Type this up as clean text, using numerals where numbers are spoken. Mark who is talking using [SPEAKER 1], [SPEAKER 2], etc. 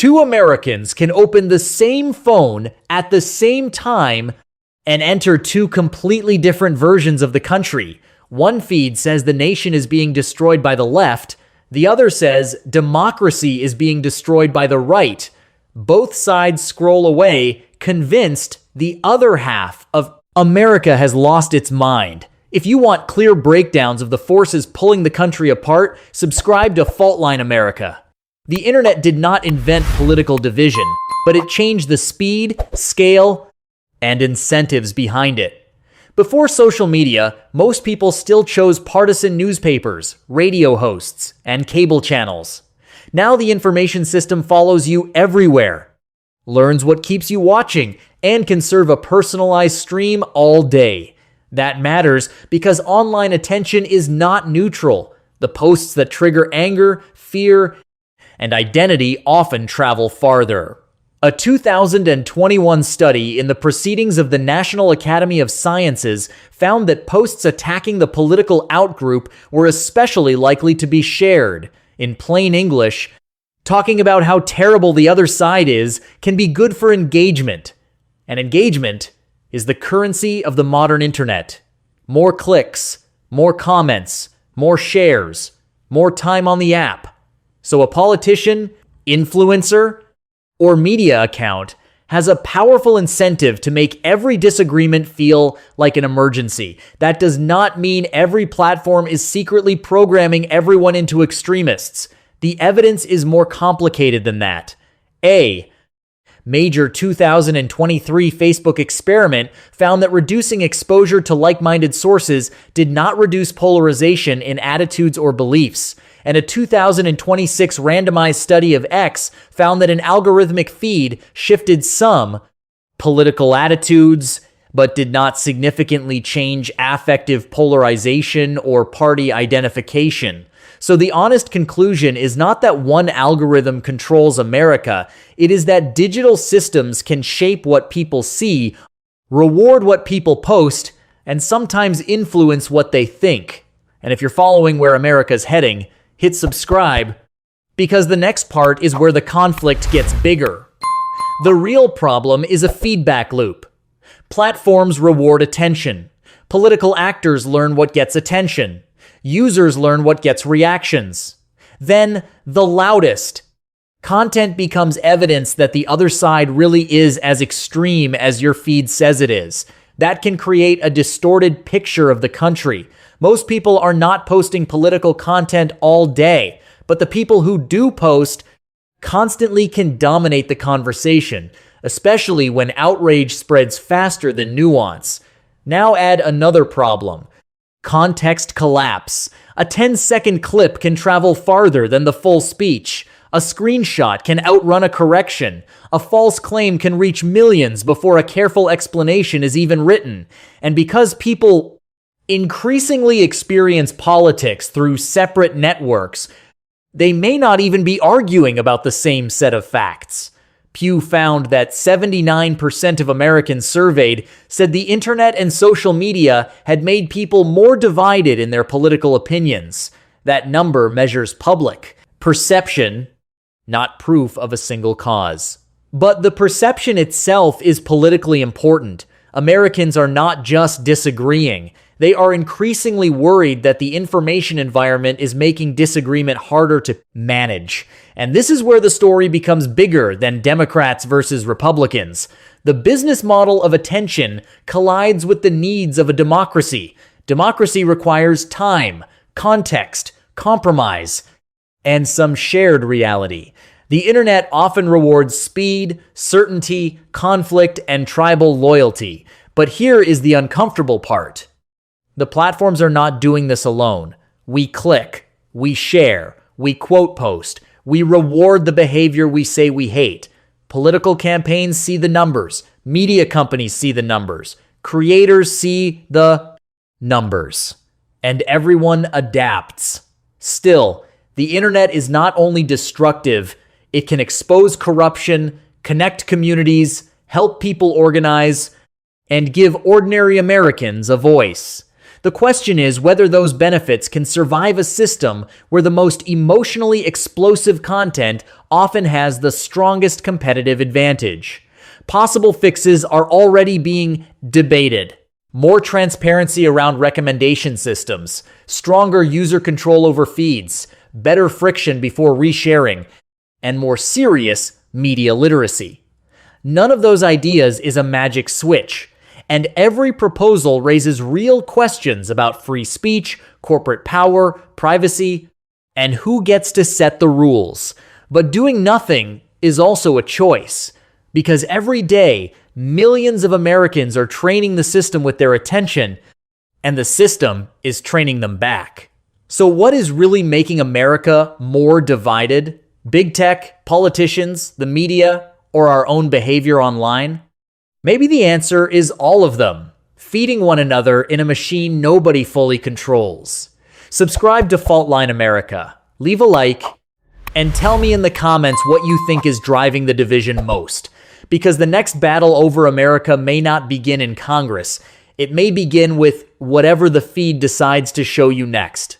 [SPEAKER 1] Two Americans can open the same phone at the same time and enter two completely different versions of the country. One feed says the nation is being destroyed by the left. The other says democracy is being destroyed by the right. Both sides scroll away, convinced the other half of America has lost its mind. If you want clear breakdowns of the forces pulling the country apart, subscribe to Faultline America. The internet did not invent political division, but it changed the speed, scale, and incentives behind it. Before social media, most people still chose partisan newspapers, radio hosts, and cable channels. Now the information system follows you everywhere, learns what keeps you watching, and can serve a personalized stream all day. That matters because online attention is not neutral. The posts that trigger anger, fear, and identity often travel farther. A 2021 study in the Proceedings of the National Academy of Sciences found that posts attacking the political outgroup were especially likely to be shared. In plain English, talking about how terrible the other side is can be good for engagement. And engagement is the currency of the modern internet. More clicks, more comments, more shares, more time on the app. So a politician, influencer, or media account has a powerful incentive to make every disagreement feel like an emergency. That does not mean every platform is secretly programming everyone into extremists. The evidence is more complicated than that. A major 2023 Facebook experiment found that reducing exposure to like-minded sources did not reduce polarization in attitudes or beliefs. And a 2026 randomized study of X found that an algorithmic feed shifted some political attitudes, but did not significantly change affective polarization or party identification. So the honest conclusion is not that one algorithm controls America. It is that digital systems can shape what people see, reward what people post, and sometimes influence what they think. And if you're following where America's heading, hit subscribe, because the next part is where the conflict gets bigger. The real problem is a feedback loop. Platforms reward attention. Political actors learn what gets attention. Users learn what gets reactions. Then, the loudest. Content becomes evidence that the other side really is as extreme as your feed says it is. That can create a distorted picture of the country. Most people are not posting political content all day, but the people who do post constantly can dominate the conversation, especially when outrage spreads faster than nuance. Now add another problem: context collapse. A 10-second clip can travel farther than the full speech. A screenshot can outrun a correction. A false claim can reach millions before a careful explanation is even written. And because people increasingly experience politics through separate networks, they may not even be arguing about the same set of facts. Pew found that 79% of Americans surveyed said the internet and social media had made people more divided in their political opinions. That number measures public perception, not proof of a single cause. But the perception itself is politically important. Americans are not just disagreeing. They are increasingly worried that the information environment is making disagreement harder to manage. And this is where the story becomes bigger than Democrats versus Republicans. The business model of attention collides with the needs of a democracy. Democracy requires time, context, compromise, and some shared reality. The internet often rewards speed, certainty, conflict, and tribal loyalty. But here is the uncomfortable part. The platforms are not doing this alone. We click, we share, we quote post, we reward the behavior we say we hate. Political campaigns see the numbers. Media companies see the numbers. Creators see the numbers. And everyone adapts. Still, the internet is not only destructive, it can expose corruption, connect communities, help people organize, and give ordinary Americans a voice. The question is whether those benefits can survive a system where the most emotionally explosive content often has the strongest competitive advantage. Possible fixes are already being debated. More transparency around recommendation systems, stronger user control over feeds, better friction before resharing, and more serious media literacy. None of those ideas is a magic switch, and every proposal raises real questions about free speech, corporate power, privacy, and who gets to set the rules. But doing nothing is also a choice, because every day, millions of Americans are training the system with their attention, and the system is training them back. So what is really making America more divided? Big tech, politicians, the media, or our own behavior online? Maybe the answer is all of them, feeding one another in a machine nobody fully controls. Subscribe to Faultline America, leave a like, and tell me in the comments what you think is driving the division most. Because the next battle over America may not begin in Congress. It may begin with whatever the feed decides to show you next.